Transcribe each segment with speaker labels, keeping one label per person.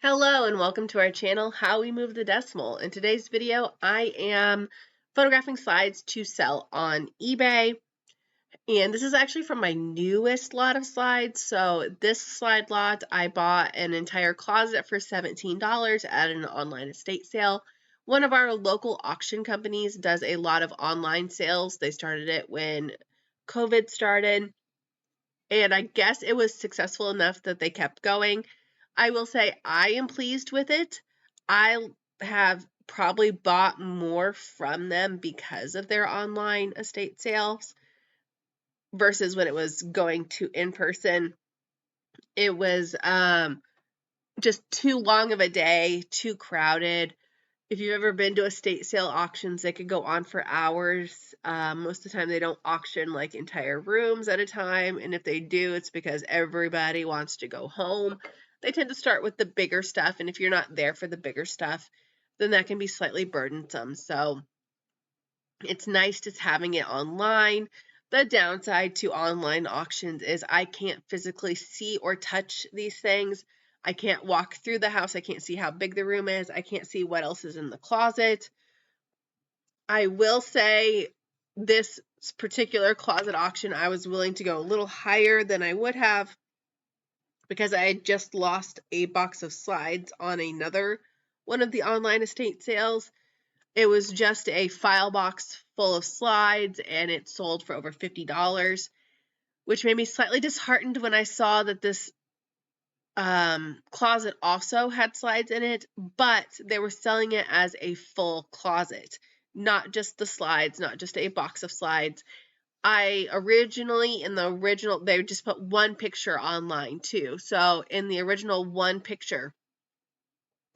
Speaker 1: Hello and welcome to our channel, How We Move the Decimal. In today's video, I am photographing slides to sell on eBay. And this is actually from my newest lot of slides. So this slide lot, I bought an entire closet for $17 at an online estate sale. One of our local auction companies does a lot of online sales. They started it when COVID started. And I guess it was successful enough that they kept going. I will say I am pleased with it. I have probably bought more from them because of their online estate sales versus when it was going to in person. It was just too long of a day, too crowded. If you've ever been to estate sale auctions, they could go on for hours. Most of the time, they don't auction like entire rooms at a time. And if they do, it's because everybody wants to go home. They tend to start with the bigger stuff. And if you're not there for the bigger stuff, then that can be slightly burdensome. So it's nice just having it online. The downside to online auctions is I can't physically see or touch these things. I can't walk through the house. I can't see how big the room is. I can't see what else is in the closet. I will say this particular closet auction, I was willing to go a little higher than I would have because I had just lost a box of slides on another one of the online estate sales. It was just a file box full of slides and it sold for over $50, which made me slightly disheartened when I saw that this closet also had slides in it, but they were selling it as a full closet, not just the slides, not just a box of slides. They just put one picture online too. So in the original one picture,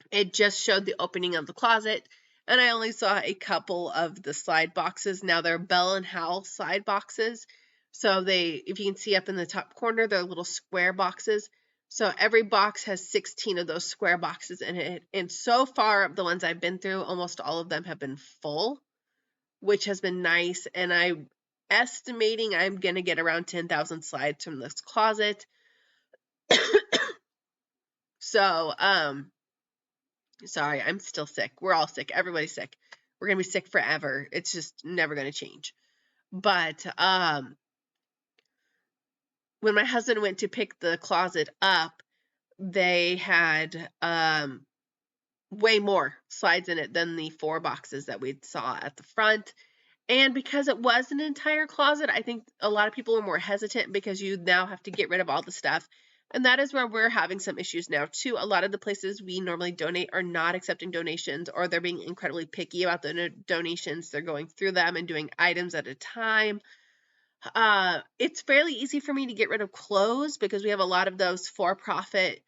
Speaker 1: it just showed the opening of the closet, and I only saw a couple of the slide boxes. Now they're Bell & Howell slide boxes. So if you can see up in the top corner, they're little square boxes. So every box has 16 of those square boxes in it. And so far, of the ones I've been through, almost all of them have been full, which has been nice. And I'm estimating I'm going to get around 10,000 slides from this closet. So, sorry, I'm still sick. We're all sick. Everybody's sick. We're going to be sick forever. It's just never going to change. But when my husband went to pick the closet up, they had way more slides in it than the 4 boxes that we saw at the front. And because it was an entire closet, I think a lot of people are more hesitant because you now have to get rid of all the stuff. And that is where we're having some issues now, too. A lot of the places we normally donate are not accepting donations, or they're being incredibly picky about the donations. They're going through them and doing items at a time. It's fairly easy for me to get rid of clothes because we have a lot of those for-profit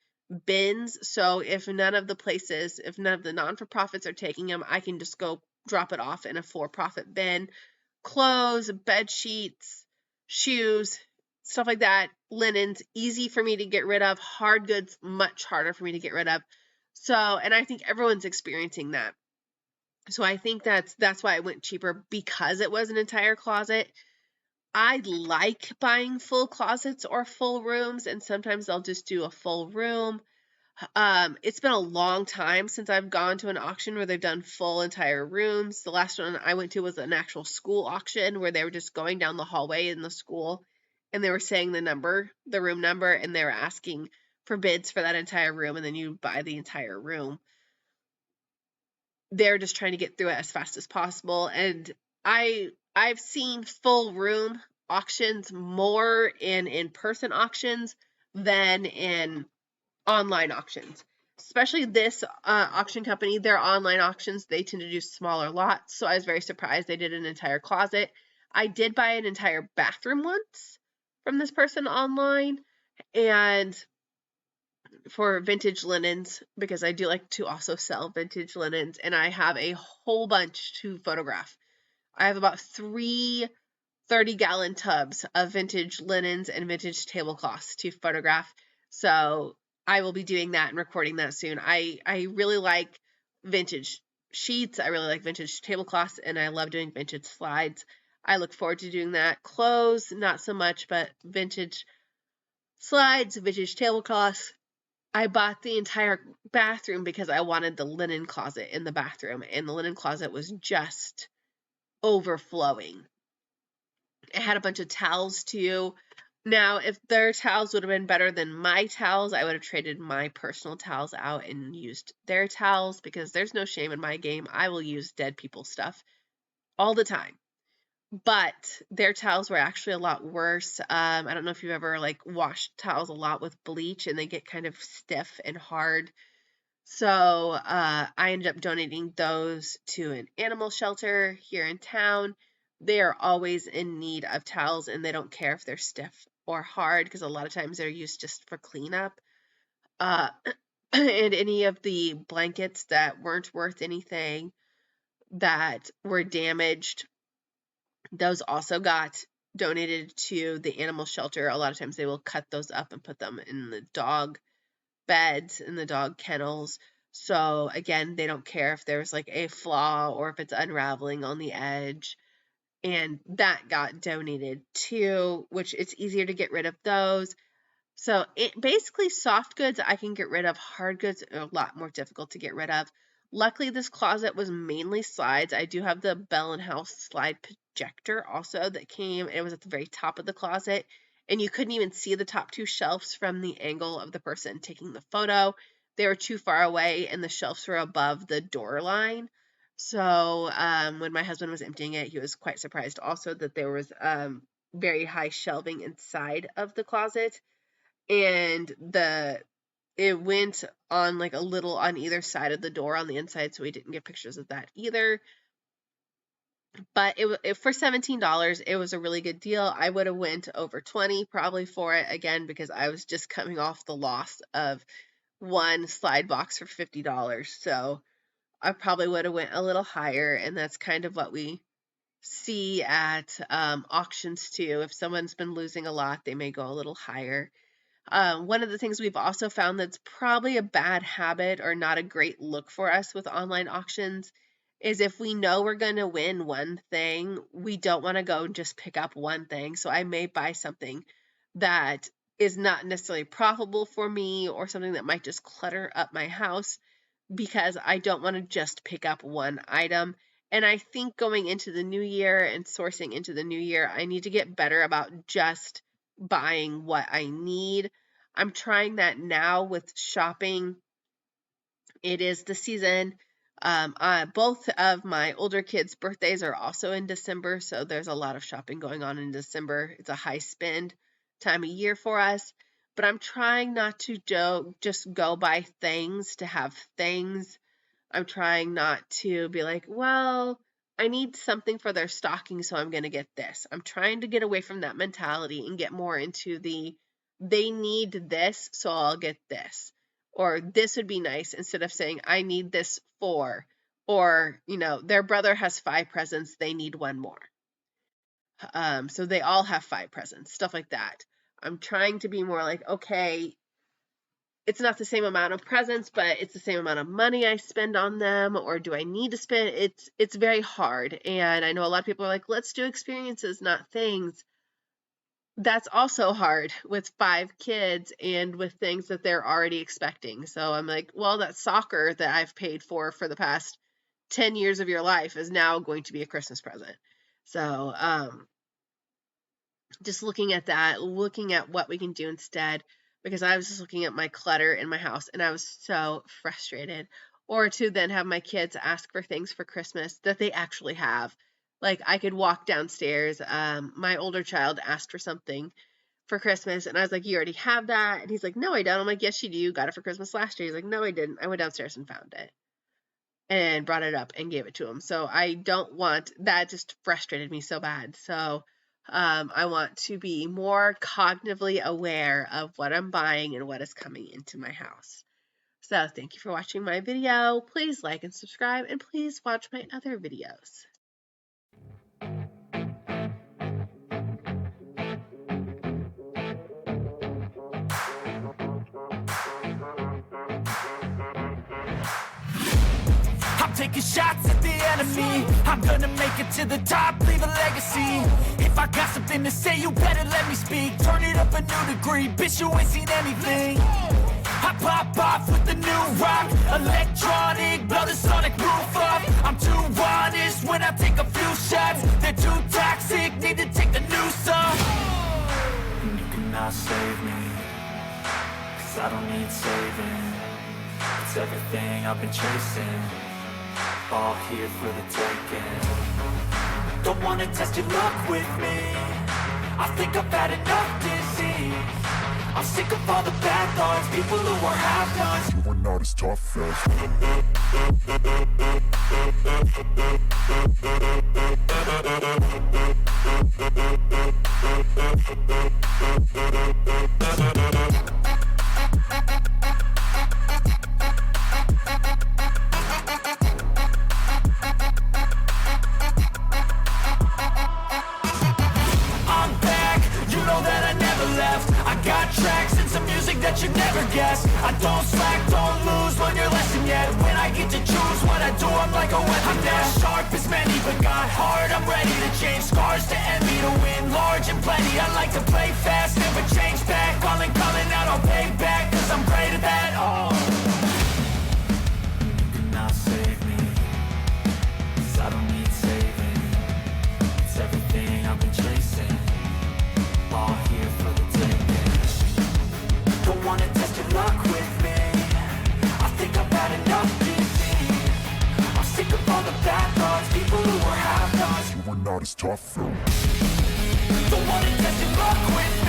Speaker 1: bins. So if none of the non-for-profits are taking them, I can just go drop it off in a for-profit bin. Clothes, bed sheets, shoes, stuff like that, linens, easy for me to get rid of. Hard goods, much harder for me to get rid of. So, and I think everyone's experiencing that. So I think that's why it went cheaper, because it was an entire closet. I like buying full closets or full rooms, and sometimes I'll just do a full room. It's been a long time since I've gone to an auction where they've done full entire rooms. The last one I went to was an actual school auction where they were just going down the hallway in the school and they were saying the room number, and they were asking for bids for that entire room, and then you buy the entire room. They're just trying to get through it as fast as possible. And I've seen full room auctions more in in-person auctions than in online auctions. Especially this auction company, their online auctions, they tend to do smaller lots. So I was very surprised they did an entire closet. I did buy an entire bathroom once from this person online, and for vintage linens, because I do like to also sell vintage linens, and I have a whole bunch to photograph. I have about 3 30-gallon tubs of vintage linens and vintage tablecloths to photograph. So I will be doing that and recording that soon. I really like vintage sheets. I really like vintage tablecloths, and I love doing vintage slides. I look forward to doing that. Clothes, not so much, but vintage slides, vintage tablecloths, I bought the entire bathroom because I wanted the linen closet in the bathroom, and the linen closet was just overflowing. It had a bunch of towels too. Now, if their towels would have been better than my towels, I would have traded my personal towels out and used their towels, because there's no shame in my game. I will use dead people stuff all the time. But their towels were actually a lot worse. I don't know if you've ever like washed towels a lot with bleach and they get kind of stiff and hard. So I ended up donating those to an animal shelter here in town. They are always in need of towels, and they don't care if they're stiff or hard, because a lot of times they're used just for cleanup. And any of the blankets that weren't worth anything, that were damaged, those also got donated to the animal shelter. A lot of times they will cut those up and put them in the dog beds, in the dog kennels. So again, they don't care if there's like a flaw or if it's unraveling on the edge. And that got donated too, which it's easier to get rid of those. So basically soft goods I can get rid of. Hard goods are a lot more difficult to get rid of. Luckily, this closet was mainly slides. I do have the Bell & House slide projector also that came. It was at the very top of the closet, and you couldn't even see the top two shelves from the angle of the person taking the photo. They were too far away, and the shelves were above the door line. So when my husband was emptying it, he was quite surprised also that there was very high shelving inside of the closet. And it went on like a little on either side of the door on the inside, so we didn't get pictures of that either. But for $17, it was a really good deal. I would have went over 20 probably for it, again, because I was just coming off the loss of one slide box for $50. So I probably would have went a little higher, and that's kind of what we see at auctions too. If someone's been losing a lot, they may go a little higher. One of the things we've also found that's probably a bad habit or not a great look for us with online auctions is if we know we're going to win one thing, we don't want to go and just pick up one thing. So I may buy something that is not necessarily profitable for me, or something that might just clutter up my house, because I don't want to just pick up one item. And I think going into the new year and sourcing into the new year, I need to get better about just buying what I need. I'm trying that now with shopping. It is the season. Both of my older kids' birthdays are also in December, so there's a lot of shopping going on in December. It's a high spend time of year for us, but I'm trying not to just go buy things to have things. I'm trying not to be like, well, I need something for their stocking, so I'm going to get this. I'm trying to get away from that mentality and get more into they need this, so I'll get this. Or this would be nice, instead of saying, I need this for, or, their brother has 5 presents, they need one more. So they all have 5 presents, stuff like that. I'm trying to be more like, okay, it's not the same amount of presents, but it's the same amount of money I spend on them. Or do I need to spend? It's very hard. And I know a lot of people are like, let's do experiences, not things. That's also hard with 5 kids and with things that they're already expecting. So I'm like, well, that soccer that I've paid for the past 10 years of your life is now going to be a Christmas present. So just looking at that, looking at what we can do instead, because I was just looking at my clutter in my house and I was so frustrated. Or to then have my kids ask for things for Christmas that they actually have. Like, I could walk downstairs. My older child asked for something for Christmas, and I was like, you already have that? And he's like, no, I don't. I'm like, yes, you do. You got it for Christmas last year. He's like, no, I didn't. I went downstairs and found it and brought it up and gave it to him. So I don't want that. Just frustrated me so bad. So I want to be more cognitively aware of what I'm buying and what is coming into my house. So thank you for watching my video. Please like and subscribe, and please watch my other videos.
Speaker 2: I'm taking shots at the enemy. I'm gonna make it to the top, leave a legacy. If I got something to say, you better let me speak. Turn it up a new degree, bitch, you ain't seen anything. pop off with the new rock. Electronic, blow the sonic roof up. I'm too honest when I take a few shots. They're too toxic, need to take the noose off. And you cannot save me, 'cause I don't need saving. It's everything I've been chasing, all here for the taking. Don't wanna test your luck with me, I think I've had enough disease. I'm sick of all the bad thoughts, people who are half-nots. You are not as tough as tracks and some music that you never guess. I don't slack, don't lose, learn your lesson yet. When I get to choose what I do, I'm like a weapon. I'm not sharp as many, but got hard. I'm ready to change scars to envy, to win large and plenty. I like to play fast, never change back. Calling out, I'll pay back, 'cause I'm great at that. Oh, you cannot save me, 'cause I don't need saving. It's everything I've been chasing, all here for the taking. Don't wanna test your luck with me, I think I've had enough disease. I'm sick of all the bad thoughts, people who are half-nots. You were not as tough though. Don't wanna test your luck with me,